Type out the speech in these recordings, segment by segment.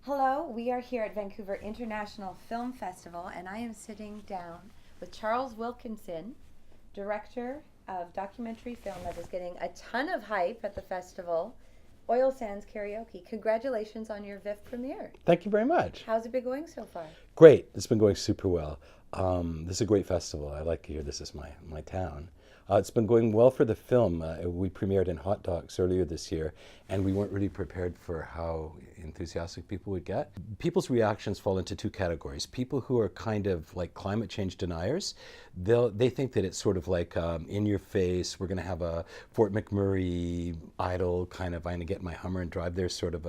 Hello, we are here at Vancouver International Film Festival, and I am sitting down with Charles Wilkinson, director of documentary film that is getting a ton of hype at the festival, Oil Sands Karaoke. Congratulations on your VIF premiere. Thank you very much. How's it been going so far? Great. It's been going super well. This is a great festival. I like it here. This is my town. It's been going well for the film. We premiered in Hot Docs earlier this year, and we weren't really prepared for how enthusiastic people would get. People's reactions fall into two categories. People who are kind of like climate change deniers, they think that it's sort of like in your face, we're going to have a Fort McMurray idol kind of, I'm going to get my Hummer and drive there sort of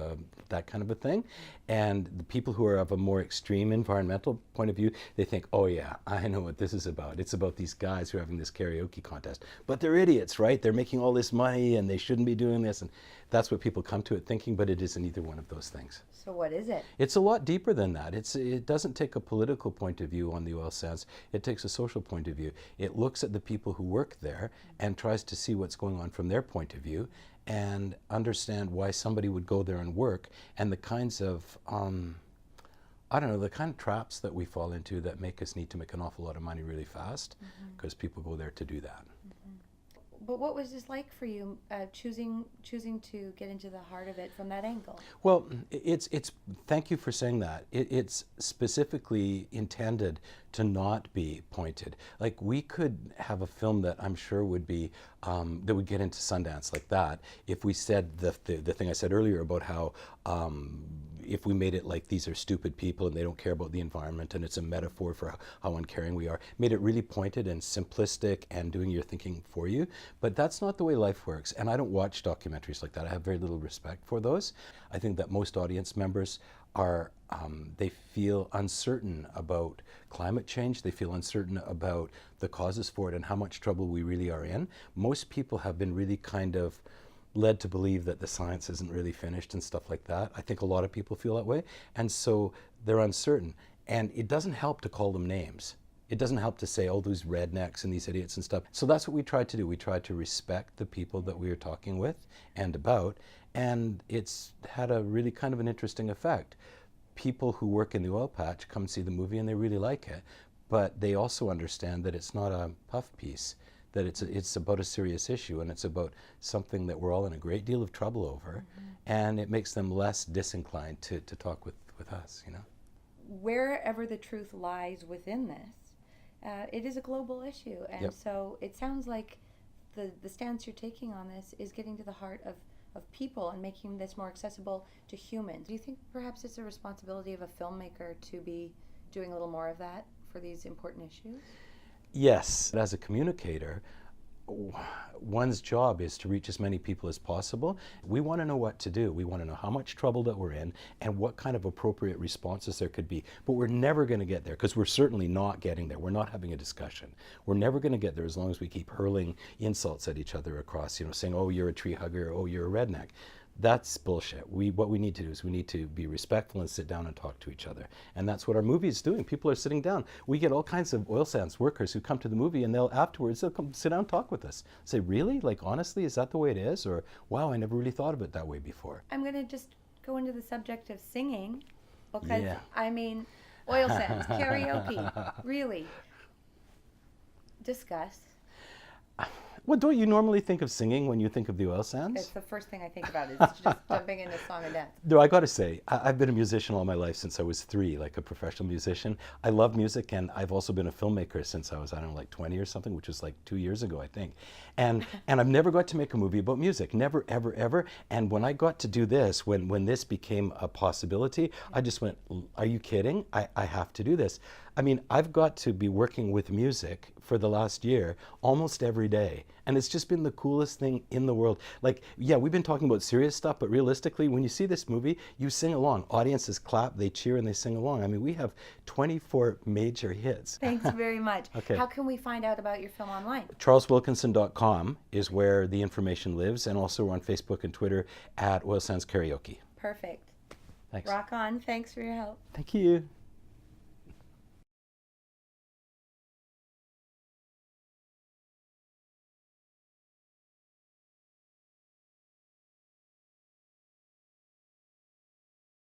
that kind of a thing. And the people who are of a more extreme environmental point of view, they think, oh yeah, I know what this is about. It's about these guys who are having this karaoke contest. But they're idiots, right? They're making all this money and they shouldn't be doing this. And that's what people come to it thinking, but it isn't either one of those things. So what is it? It's a lot deeper than that. It doesn't take a political point of view on the oil sands. It takes a social point of view. It looks at the people who work there and tries to see what's going on from their point of view and understand why somebody would go there and work, and the kinds of, I don't know, the kind of traps that we fall into that make us need to make an awful lot of money really fast, because people go there to do that. But what was this like for you, choosing to get into the heart of it from that angle? Well, it's thank you for saying that. It's specifically intended to not be pointed. Like, we could have a film that I'm sure would be, that would get into Sundance like that if we said the thing I said earlier about how if we made it like these are stupid people and they don't care about the environment and it's a metaphor for how uncaring we are, made it really pointed and simplistic and doing your thinking for you. But that's not the way life works. And I don't watch documentaries like that. I have very little respect for those. I think that most audience members are, they feel uncertain about climate change. They feel uncertain about the causes for it and how much trouble we really are in. Most people have been really kind of led to believe that the science isn't really finished and stuff like that. I think a lot of people feel that way. And so they're uncertain. And it doesn't help to call them names. It doesn't help to say, oh, those rednecks and these idiots and stuff. So that's what we tried to do. We tried to respect the people that we were talking with and about. And it's had a really kind of an interesting effect. People who work in the oil patch come see the movie and they really like it. But they also understand that it's not a puff piece, that it's about a serious issue, and it's about something that we're all in a great deal of trouble over, and it makes them less disinclined to talk with us, you know. Wherever the truth lies within this, it is a global issue, and so it sounds like the stance you're taking on this is getting to the heart of people and making this more accessible to humans. Do you think perhaps it's a responsibility of a filmmaker to be doing a little more of that for these important issues? Yes. As a communicator, one's job is to reach as many people as possible. We want to know what to do. We want to know how much trouble that we're in and what kind of appropriate responses there could be. But we're never going to get there, because we're certainly not getting there. We're not having a discussion. We're never going to get there as long as we keep hurling insults at each other across, saying, oh, you're a tree hugger, oh, you're a redneck. That's bullshit. What we need to do is we need to be respectful and sit down and talk to each other. And that's what our movie is doing. People are sitting down. We get all kinds of oil sands workers who come to the movie, and they'll come sit down and talk with us. Say, really? Like, honestly, is that the way it is? Or, wow, I never really thought of it that way before. I'm going to just go into the subject of singing, because, I mean, oil sands, karaoke, really. Discuss. Well, don't you normally think of singing when you think of the oil sands? It's the first thing I think about, is just jumping into song and dance. No, I got to say, I've been a musician all my life since I was 3, like a professional musician. I love music, and I've also been a filmmaker since I was, I don't know, like 20 or something, which was like 2 years ago, I think. And I've never got to make a movie about music, never, ever, ever. And when I got to do this, when this became a possibility, I just went, are you kidding? I have to do this. I mean, I've got to be working with music for the last year almost every day. And it's just been the coolest thing in the world. Like, yeah, we've been talking about serious stuff, but realistically, when you see this movie, you sing along. Audiences clap, they cheer, and they sing along. I mean, we have 24 major hits. Thanks very much. Okay. How can we find out about your film online? CharlesWilkinson.com is where the information lives, and also we're on Facebook and Twitter at Oil Sands Karaoke. Perfect. Thanks. Rock on. Thanks for your help. Thank you.